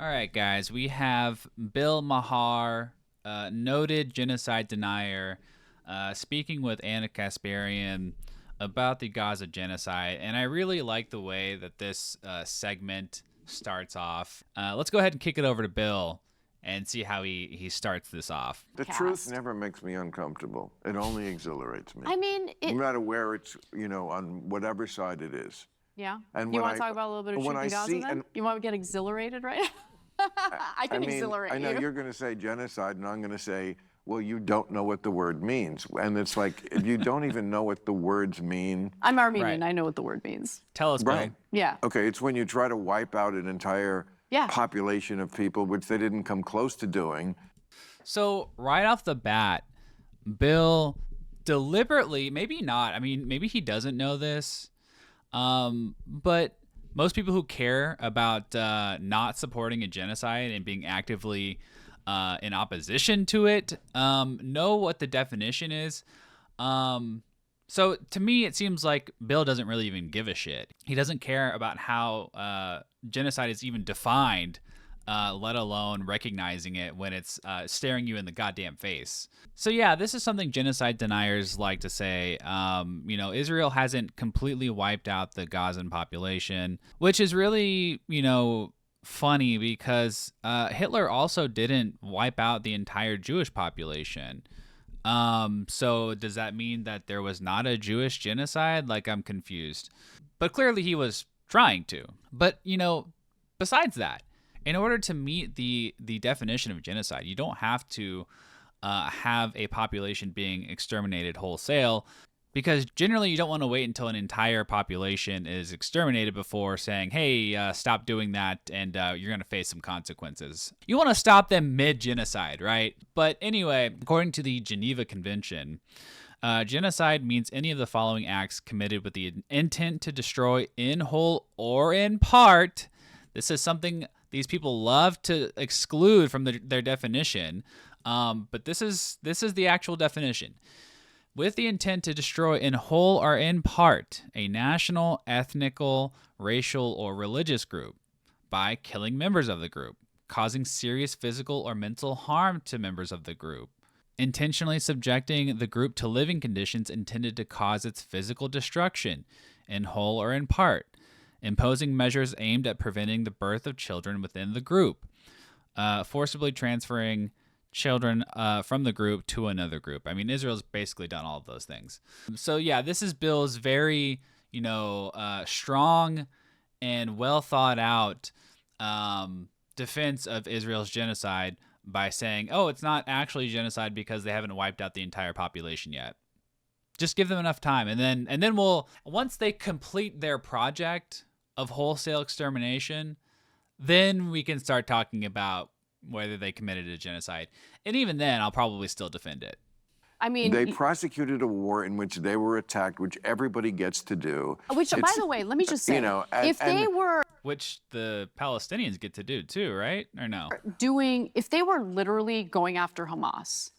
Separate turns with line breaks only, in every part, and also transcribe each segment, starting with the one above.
All right, guys, we have Bill Maher, noted genocide denier, speaking with Anna Kasparian about the Gaza genocide. And I really like the way that this segment starts off. Let's go ahead and kick it over to Bill and see how he starts this off.
The truth never makes me uncomfortable. It only exhilarates me.
I mean,
no matter where it's, on whatever side it is.
Yeah.
And
you want to talk about a little bit of truth in Gaza then? You want to get exhilarated, right? I can exhilarate you.
I know you're going to say genocide, and I'm going to say, well, you don't know what the word means. And it's like, you don't even know what the words mean.
I'm Armenian. Right. I know what the word means.
Tell us,
right?
Bill.
Yeah.
Okay, it's when you try to wipe out an entire population of people, which they didn't come close to doing.
So right off the bat, Bill deliberately, maybe not, I mean, maybe he doesn't know this, but most people who care about not supporting a genocide and being actively in opposition to it know what the definition is. So to me, it seems like Bill doesn't really even give a shit. He doesn't care about how genocide is even defined, let alone recognizing it when it's staring you in the goddamn face. So yeah, this is something genocide deniers like to say. Israel hasn't completely wiped out the Gazan population, which is really, funny because Hitler also didn't wipe out the entire Jewish population. So does that mean that there was not a Jewish genocide? Like, I'm confused. But clearly he was trying to. But, besides that, in order to meet the definition of genocide, you don't have to have a population being exterminated wholesale, because generally you don't want to wait until an entire population is exterminated before saying, hey, stop doing that and you're going to face some consequences. You want to stop them mid-genocide, right? But anyway, according to the Geneva Convention, genocide means any of the following acts committed with the intent to destroy in whole or in part. This is something these people love to exclude from their definition, but this is the actual definition. With the intent to destroy in whole or in part a national, ethnical, racial, or religious group by killing members of the group, causing serious physical or mental harm to members of the group, intentionally subjecting the group to living conditions intended to cause its physical destruction in whole or in part, imposing measures aimed at preventing the birth of children within the group, forcibly transferring children from the group to another group. I mean, Israel's basically done all of those things. So yeah, this is Bill's very, strong and well thought out defense of Israel's genocide by saying, oh, it's not actually genocide because they haven't wiped out the entire population yet. Just give them enough time. And then we'll, once they complete their project of wholesale extermination, then we can start talking about whether they committed a genocide. And even then, I'll probably still defend it.
I mean,
they prosecuted a war in which they were attacked, which everybody gets to do.
Which, by the way, let me just say,
which the Palestinians get to do too, right? Or no?
If they were literally going after Hamas,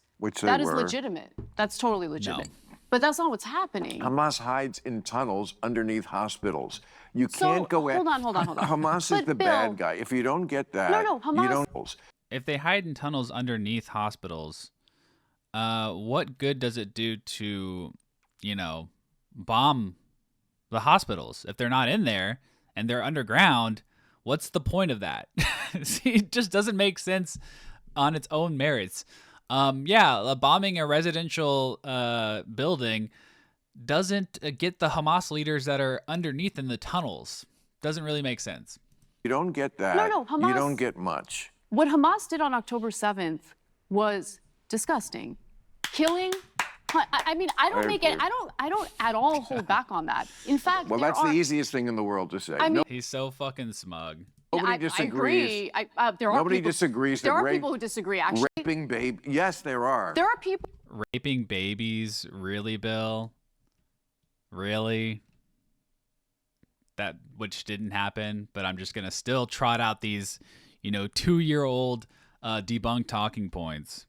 that is legitimate. That's totally legitimate. No. But that's not what's happening.
Hamas hides in tunnels underneath hospitals. You can't go in.
Hold on.
Hamas is the bad guy. If you don't get that,
Hamas,
you don't.
If they hide in tunnels underneath hospitals, what good does it do to, bomb the hospitals? If they're not in there and they're underground, what's the point of that? See, it just doesn't make sense on its own merits. Bombing a residential building doesn't get the Hamas leaders that are underneath in the tunnels. Doesn't really make sense.
You don't get that. Hamas, you don't get much.
What Hamas did on October 7th was disgusting. Killing, I mean, I don't at all hold back on that. In fact,
that's the easiest thing in the world to say.
I mean,
he's so fucking smug.
Nobody disagrees.
I agree.
Nobody disagrees.
There are people who disagree, actually.
Raping babies. Yes, there are.
There are people.
Raping babies? Really, Bill? Really? That which didn't happen, but I'm just going to still trot out these, 2-year-old debunked talking points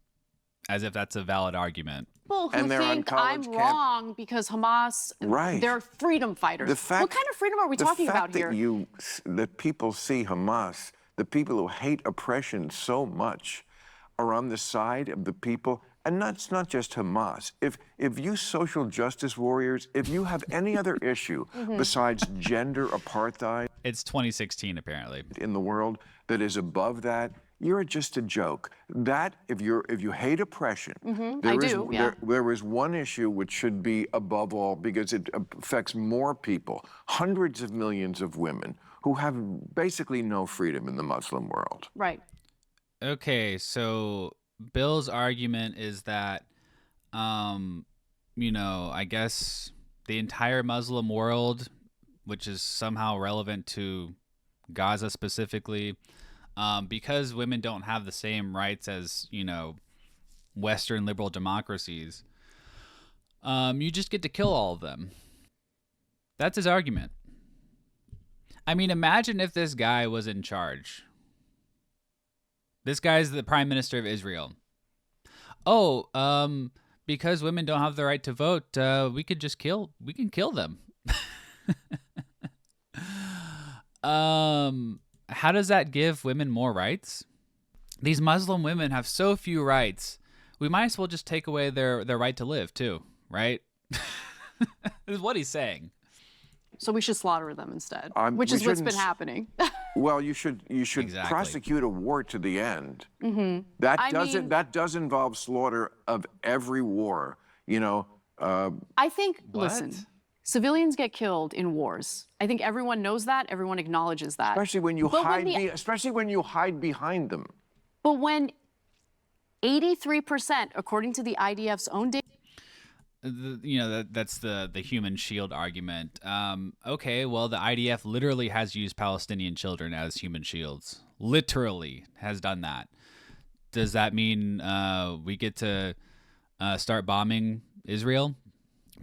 as if that's a valid argument.
People who think I'm wrong because Hamas, they're freedom fighters. What kind of freedom are we talking about here?
That people see Hamas the people who hate oppression so much are on the side of the people. And it's not just Hamas. If you social justice warriors, if you have any other issue besides gender apartheid
It's 2016 apparently.
in the world that is above that, you're just a joke. That if you hate oppression, there is one issue which should be above all because it affects more people, hundreds of millions of women who have basically no freedom in the Muslim world.
Right.
Okay, so Bill's argument is that, you know, I guess the entire Muslim world, which is somehow relevant to Gaza specifically, because women don't have the same rights as, you know, Western liberal democracies, you just get to kill all of them. That's his argument. I mean, imagine if this guy was in charge. This guy's the prime minister of Israel. Oh, because women don't have the right to vote, we can kill them. How does that give women more rights? These Muslim women have so few rights. We might as well just take away their right to live too, right? This is what he's saying.
So we should slaughter them instead, which
we
is what's been
shouldn't
happening.
Well, you should
Exactly.
prosecute a war to the end. That does involve slaughter of every war. You know.
I think.
What?
Listen, civilians get killed in wars. I think everyone knows that. Everyone acknowledges that.
Especially when you
But
especially when you hide behind them.
But when 83%, according to the IDF's own data.
You know, that's the human shield argument. Okay, well, the IDF literally has used Palestinian children as human shields. Literally has done that. Does that mean we get to start bombing Israel?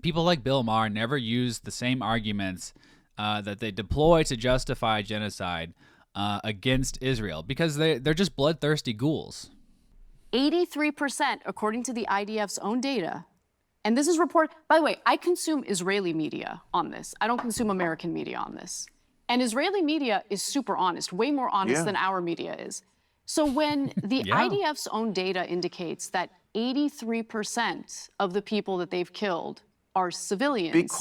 People like Bill Maher never use the same arguments that they deploy to justify genocide against Israel because they're just bloodthirsty ghouls.
83%, according to the IDF's own data. And this is reported, by the way, I consume Israeli media on this. I don't consume American media on this. And Israeli media is super honest, way more honest than our media is. So when the IDF's own data indicates that 83% of the people that they've killed are civilians.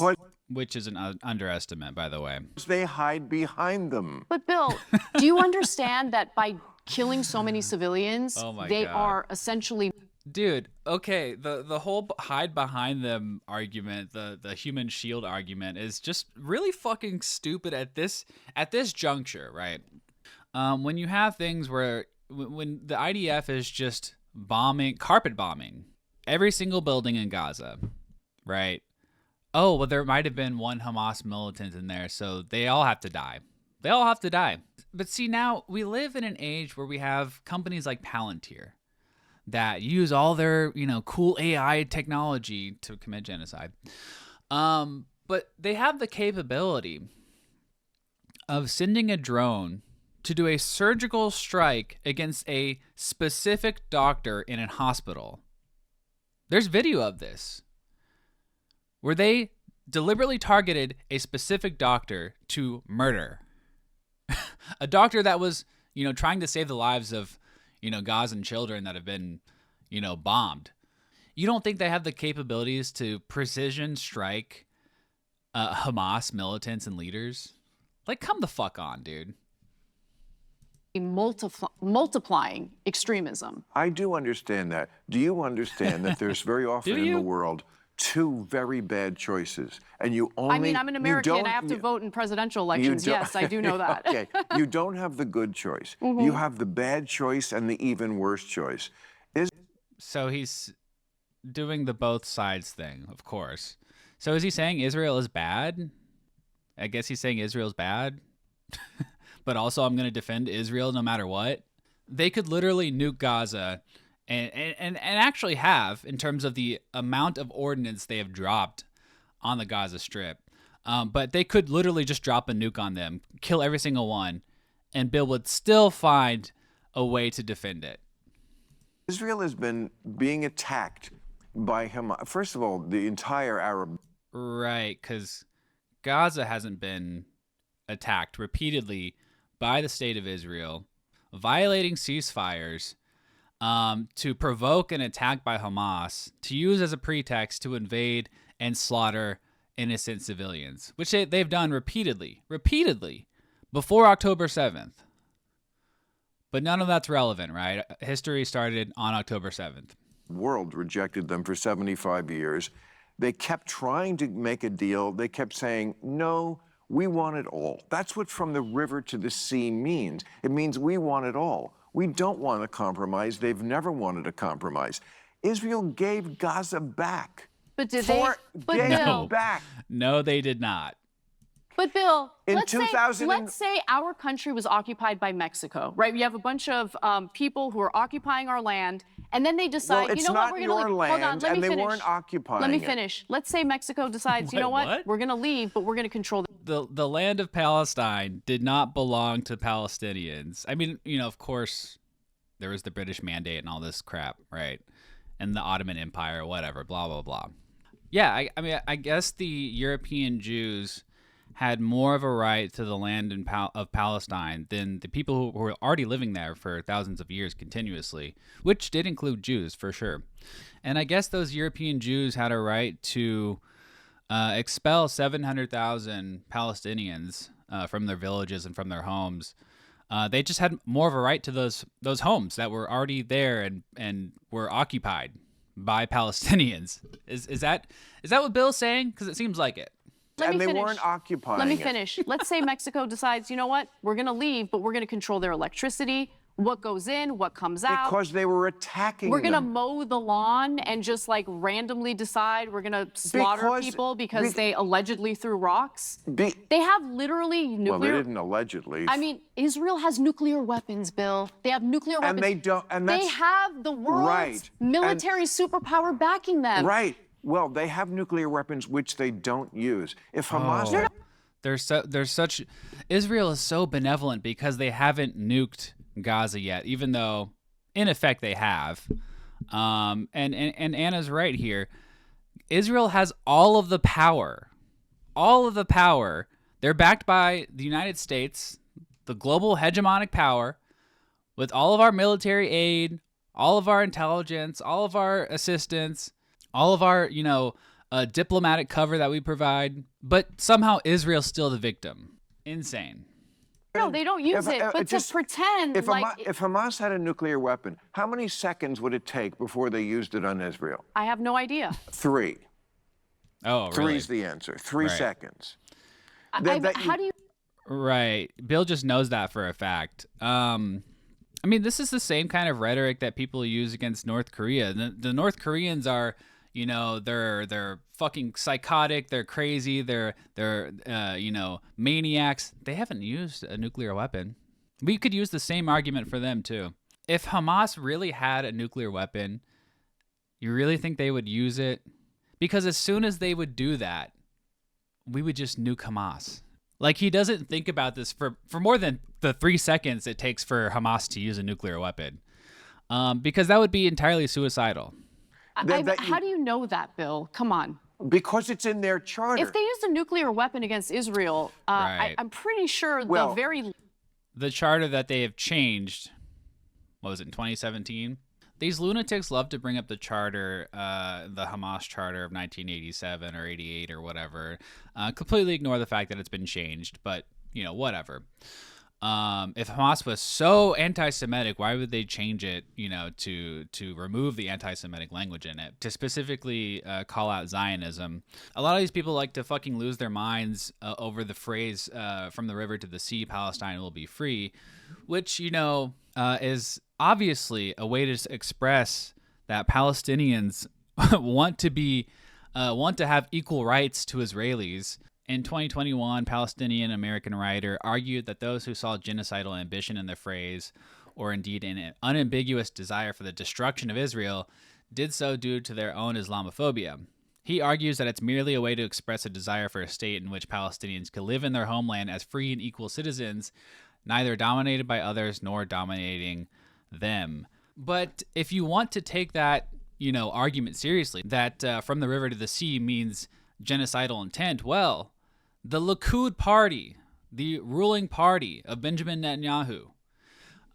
Which is an underestimate, by the way.
They hide behind them.
But Bill, do you understand that by killing so many civilians, they are essentially...
Dude, okay, the whole hide behind them argument, the human shield argument is just really fucking stupid at this juncture, right? When you have things when the IDF is just carpet bombing every single building in Gaza, right? Oh, well, there might have been one Hamas militant in there, so they all have to die. They all have to die. But see, now we live in an age where we have companies like Palantir that use all their, you know, cool AI technology to commit genocide. But they have the capability of sending a drone to do a surgical strike against a specific doctor in a hospital. There's video of this where they deliberately targeted a specific doctor to murder. A doctor that was, you know, trying to save the lives of, you know, Gazan children that have been, you know, bombed. You don't think they have the capabilities to precision strike Hamas militants and leaders? Like, come the fuck on, dude.
Multiplying extremism.
I do understand that. Do you understand that there's very often in the world two very bad choices, and you only...
I mean, I'm an American. I have to vote in presidential elections. Yes, I do know that.
Okay, you don't have the good choice. You have the bad choice and the even worse choice.
So he's doing the both sides thing, of course. So is he saying Israel is bad? I guess he's saying Israel's bad. But also I'm going to defend Israel no matter what. They could literally nuke Gaza and actually have, in terms of the amount of ordnance they have dropped on the Gaza Strip. But they could literally just drop a nuke on them, kill every single one, and Bill would still find a way to defend it.
Israel has been being attacked by Hamas. First of all, the entire Arab...
Right, because Gaza hasn't been attacked repeatedly by the state of Israel violating ceasefires to provoke an attack by Hamas, to use as a pretext to invade and slaughter innocent civilians, which they've done repeatedly before October 7th. But none of that's relevant, right? History started on October 7th.
The world rejected them for 75 years. They kept trying to make a deal. They kept saying, no, we want it all. That's what from the river to the sea means. It means we want it all. We don't want a compromise. They've never wanted a compromise. Israel gave Gaza back.
But did they? But
Bill, back.
No, they did not.
But Bill,
in
let's
2000,
let's say our country was occupied by Mexico, right? We have a bunch of people who are occupying our land, and then they decide,
well,
you know what, we're going to leave.
Land,
hold on, let me
and
finish.
they weren't occupying
Let me
it.
finish. Let's say Mexico decides, you know what? We're going to leave, but we're going to control
the land of Palestine did not belong to Palestinians. I mean, you know, of course, there was the British Mandate and all this crap, right? And the Ottoman Empire, whatever, blah, blah, blah. Yeah, I mean, I guess the European Jews had more of a right to the land of Palestine than the people who were already living there for thousands of years continuously, which did include Jews for sure. And I guess those European Jews had a right to expel 700,000 Palestinians from their villages and from their homes. They just had more of a right to those homes that were already there and were occupied by Palestinians. Is that what Bill's saying? Because it seems like it.
And they weren't occupying it.
Let me finish. Let's say Mexico decides, you know what, we're going to leave, but we're going to control their electricity, what goes in, what comes out.
Because they were attacking
We're
them.
going to mow the lawn and just like randomly decide we're going to slaughter people because they allegedly threw rocks. They have literally nuclear...
Well, they didn't allegedly.
I mean, Israel has nuclear weapons, Bill. They have nuclear weapons.
And they don't... And that's,
they have the world's military superpower backing them.
Right. Well, they have nuclear weapons which they don't use. If Hamas...
There's such... Israel is so benevolent because they haven't nuked Gaza yet, even though in effect they have. And Anna's right here. Israel has all of the power. All of the power. They're backed by the United States, the global hegemonic power, with all of our military aid, all of our intelligence, all of our assistance, all of our, diplomatic cover that we provide. But somehow Israel's still the victim. Insane.
No, they don't use it, but just pretend
if
like...
If Hamas had a nuclear weapon, how many seconds would it take before they used it on Israel?
I have no idea.
3.
Oh, really?
3's the answer. 3 seconds.
How do you...
Right. Bill just knows that for a fact. I mean, this is the same kind of rhetoric that people use against North Korea. The North Koreans are... they're fucking psychotic. They're crazy. They're maniacs. They haven't used a nuclear weapon. We could use the same argument for them too. If Hamas really had a nuclear weapon, you really think they would use it? Because as soon as they would do that, we would just nuke Hamas. Like, he doesn't think about this for more than the 3 seconds it takes for Hamas to use a nuclear weapon, because that would be entirely suicidal.
How do you know that, Bill? Come on.
Because it's in their charter.
If they used a nuclear weapon against Israel,
Right.
I'm pretty sure
the charter that they have changed, what was it, in 2017? These lunatics love to bring up the charter, the Hamas charter of 1987 or 88 or whatever, completely ignore the fact that it's been changed, but, whatever. If Hamas was so anti-Semitic, why would they change it, to remove the anti-Semitic language in it, to specifically call out Zionism? A lot of these people like to fucking lose their minds over the phrase, from the river to the sea, Palestine will be free, which, is obviously a way to express that Palestinians want to have equal rights to Israelis. In 2021, Palestinian-American writer argued that those who saw genocidal ambition in the phrase, or indeed an unambiguous desire for the destruction of Israel, did so due to their own Islamophobia. He argues that it's merely a way to express a desire for a state in which Palestinians could live in their homeland as free and equal citizens, neither dominated by others nor dominating them. But if you want to take that, argument seriously, that from the river to the sea means genocidal intent, well, the Likud party, the ruling party of Benjamin Netanyahu,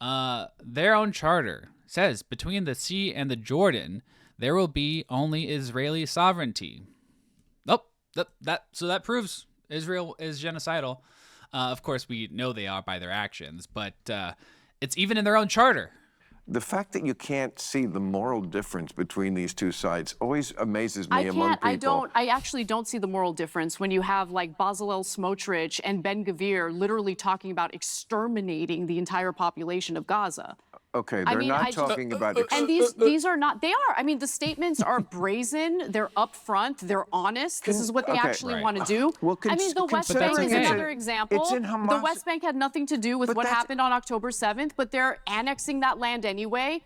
Their own charter says between the sea and the Jordan, there will be only Israeli sovereignty. Oh, so that proves Israel is genocidal. Of course, we know they are by their actions, but it's even in their own charter.
The fact that you can't see the moral difference between these two sides always amazes me among people.
I actually don't see the moral difference when you have like Bezalel Smotrich and Ben Gvir literally talking about exterminating the entire population of Gaza.
Okay, they're not talking about...
And these are not, they are. I mean, the statements are brazen, they're upfront, they're honest. This is what they actually want to do.
Well,
I mean, the West Bank is another example.
It's in Hamas.
The West Bank had nothing to do with what happened on October 7th, but they're annexing that land anyway.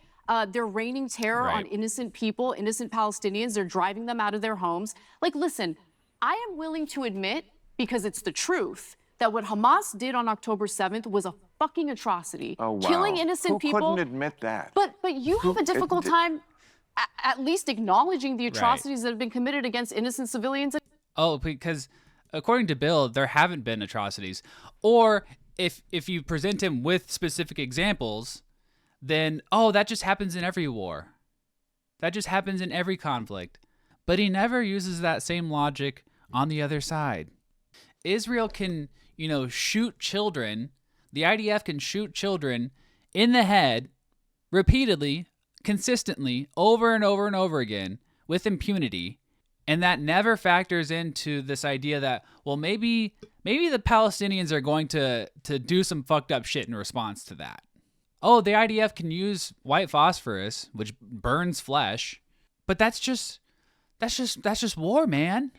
They're raining terror on innocent people, innocent Palestinians. They're driving them out of their homes. Like, listen, I am willing to admit, because it's the truth, that what Hamas did on October 7th was a fucking atrocity.
Oh, wow.
Killing innocent people.
Who couldn't admit that?
But you have a difficult time at least acknowledging the atrocities that have been committed against innocent civilians.
Oh, because according to Bill, there haven't been atrocities. Or if you present him with specific examples, then, oh, that just happens in every war. That just happens in every conflict. But he never uses that same logic on the other side. Israel can, shoot children. The IDF can shoot children in the head repeatedly, consistently, over and over and over again with impunity. And that never factors into this idea that, well, maybe the Palestinians are going to do some fucked up shit in response to that. Oh, the IDF can use white phosphorus, which burns flesh, but that's just war, man.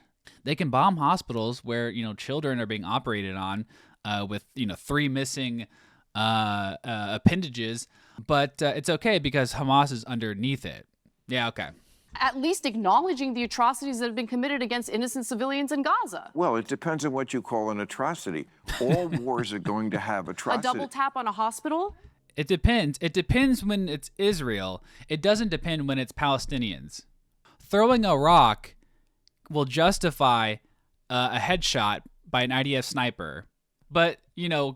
They can bomb hospitals where, children are being operated on with, 3 missing appendages, but it's okay because Hamas is underneath it. Yeah, okay.
At least acknowledging the atrocities that have been committed against innocent civilians in Gaza.
Well, it depends on what you call an atrocity. All wars are going to have atrocities.
A double tap on a hospital?
It depends. It depends when it's Israel. It doesn't depend when it's Palestinians. Throwing a rock will justify a headshot by an IDF sniper. But,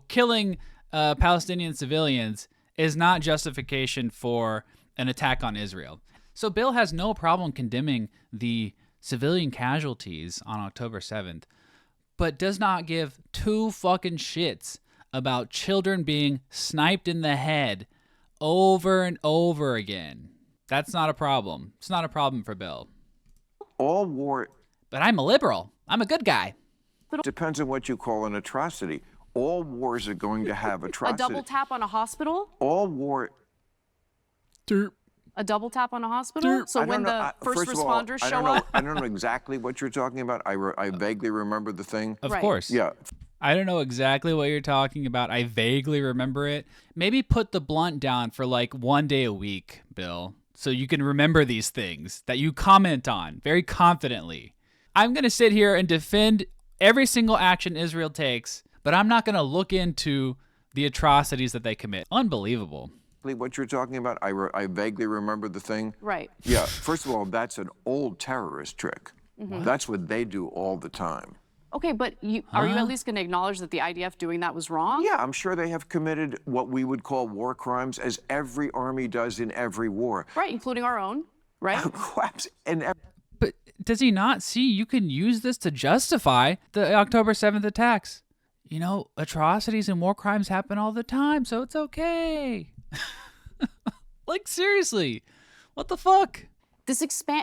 killing Palestinian civilians is not justification for an attack on Israel. So Bill has no problem condemning the civilian casualties on October 7th, but does not give 2 fucking shits about children being sniped in the head over and over again. That's not a problem. It's not a problem for Bill.
All war...
But I'm a liberal. I'm a good guy.
Depends on what you call an atrocity. All wars are going to have atrocities.
A double tap on a hospital?
All war...
Derp.
A double tap on a hospital? So when the first responders show up?
I don't know exactly what you're talking about. I vaguely remember the thing.
Of course.
Yeah.
I don't know exactly what you're talking about. I vaguely remember it. Maybe put the blunt down for like 1 day a week, Bill, so you can remember these things that you comment on very confidently. I'm going to sit here and defend every single action Israel takes, but I'm not going to look into the atrocities that they commit. Unbelievable.
What you're talking about, I vaguely remember the thing.
Right.
Yeah. First of all, that's an old terrorist trick.
Mm-hmm.
That's what they do all the time.
Okay, but are you at least going to acknowledge that the IDF doing that was wrong?
Yeah, I'm sure they have committed what we would call war crimes, as every army does in every war.
Right, including our own, right?
But does he not see you can use this to justify the October 7th attacks? Atrocities and war crimes happen all the time, so it's okay. Like, seriously, what the fuck?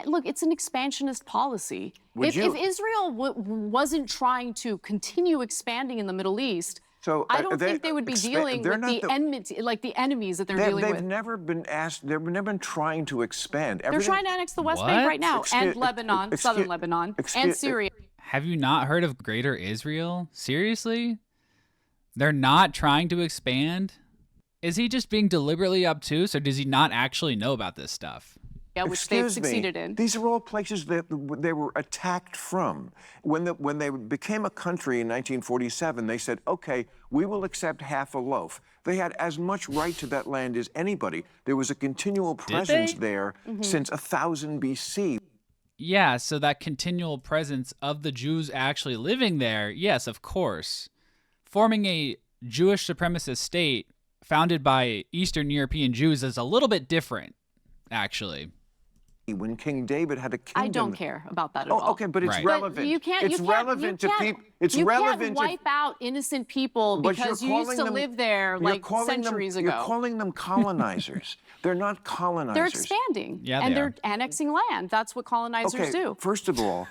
Look, it's an expansionist policy. If Israel wasn't trying to continue expanding in the Middle East,
so,
I don't think they would be dealing with the enmity, like the enemies that they're dealing with.
They've never been asked. They've never been trying to expand.
They're trying to annex the West Bank right now, and Lebanon, southern Lebanon, and Syria.
Have you not heard of Greater Israel? Seriously? They're not trying to expand? Is he just being deliberately obtuse, or does he not actually know about this stuff?
Yeah, which they've succeeded in.
These are all places that they were attacked from. When they became a country in 1947, they said, okay, we will accept half a loaf. They had as much right to that land as anybody. There was a continual presence there since 1000 BC.
Yeah, so that continual presence of the Jews actually living there, yes, of course. Forming a Jewish supremacist state founded by Eastern European Jews is a little bit different, actually.
When King David had a kingdom.
I don't care about that at all.
Okay, but it's
Right.
relevant.
But you can't.
It's relevant to people. It's relevant
to wipe out innocent people because you used to live there like centuries ago.
You're calling them colonizers. They're not colonizers.
They're expanding.
Yeah,
and
they
they're
are.
annexing land. That's what colonizers do.
First of all,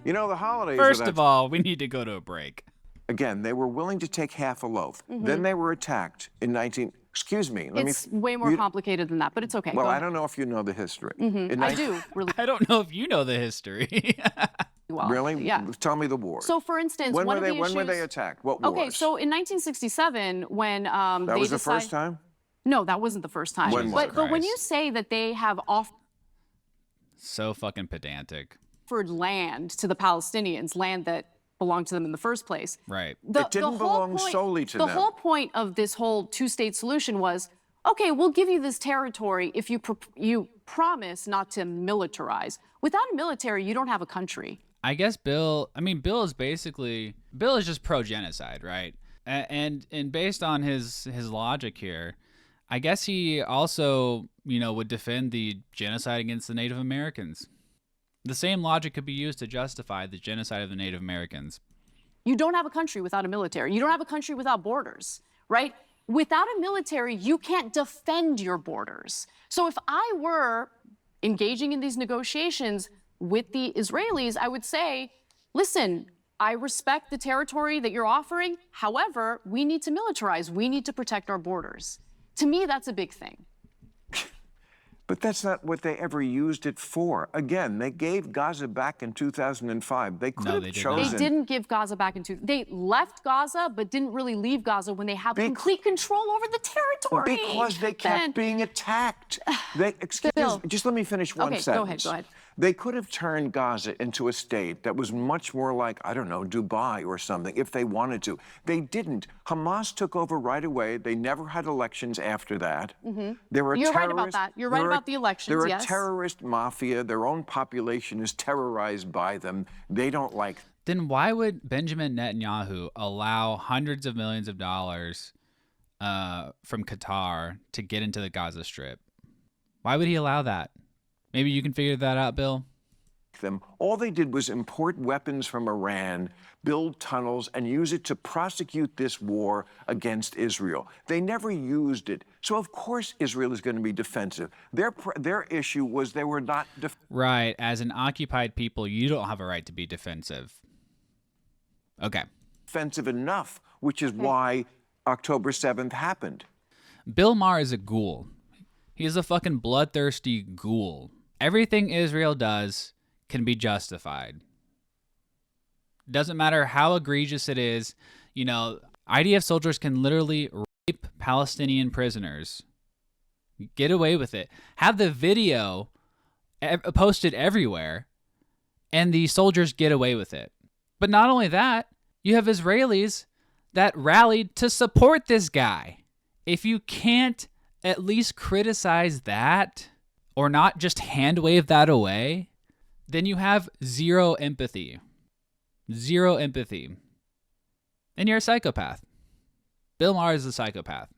you know the holidays.
First of all, we need to go to a break.
Again, they were willing to take half a loaf. Then they were attacked in 19. Excuse me.
It's way more complicated than that, but it's okay.
Well, I don't know if you know the history.
I do. Really.
I don't know if you know the history.
Well,
Really?
Yeah.
Tell me the war.
So, for instance,
when
one
were
of
they?
the
When were
issues-
they attacked? What wars?
Okay, so in 1967, when
that was the first time.
No, that wasn't the first time.
When was it?
But when you say that they have
So fucking pedantic.
offered land to the Palestinians, land that belonged to them in the first place,
Right.
It didn't belong solely to them.
The whole point of this whole two-state solution was, okay, we'll give you this territory if you promise not to militarize. Without a military, you don't have a country.
I guess Bill is just pro-genocide, right? And based on his logic here, I guess he also, would defend the genocide against the Native Americans. The same logic could be used to justify the genocide of the Native Americans.
You don't have a country without a military. You don't have a country without borders, right? Without a military, you can't defend your borders. So if I were engaging in these negotiations with the Israelis, I would say, listen, I respect the territory that you're offering. However, we need to militarize. We need to protect our borders. To me, that's a big thing.
But that's not what they ever used it for. Again, they gave Gaza back in 2005. They could have chosen.
They didn't give Gaza back in They left Gaza, but didn't really leave Gaza when they have complete control over the territory.
Because they kept being attacked. Just let me finish one sentence.
Go ahead.
They could have turned Gaza into a state that was much more like, I don't know, Dubai or something, if they wanted to. They didn't. Hamas took over right away. They never had elections after that.
You're right about that. You're right about the elections,
They're
yes.
a terrorist mafia. Their own population is terrorized by them. They don't like.
Then why would Benjamin Netanyahu allow hundreds of millions of dollars from Qatar to get into the Gaza Strip? Why would he allow that? Maybe you can figure that out, Bill.
Them. All they did was import weapons from Iran, build tunnels, and use it to prosecute this war against Israel. They never used it. So, of course, Israel is going to be defensive. Their issue was they were not
Right. As an occupied people, you don't have a right to be defensive. Okay.
defensive enough, which is why October 7th happened.
Bill Maher is a ghoul. He is a fucking bloodthirsty ghoul. Everything Israel does can be justified. Doesn't matter how egregious it is. IDF soldiers can literally rape Palestinian prisoners. Get away with it. Have the video posted everywhere, and the soldiers get away with it. But not only that, you have Israelis that rallied to support this guy. If you can't at least criticize that, or not just hand wave that away, then you have zero empathy. Zero empathy. And you're a psychopath. Bill Maher is a psychopath.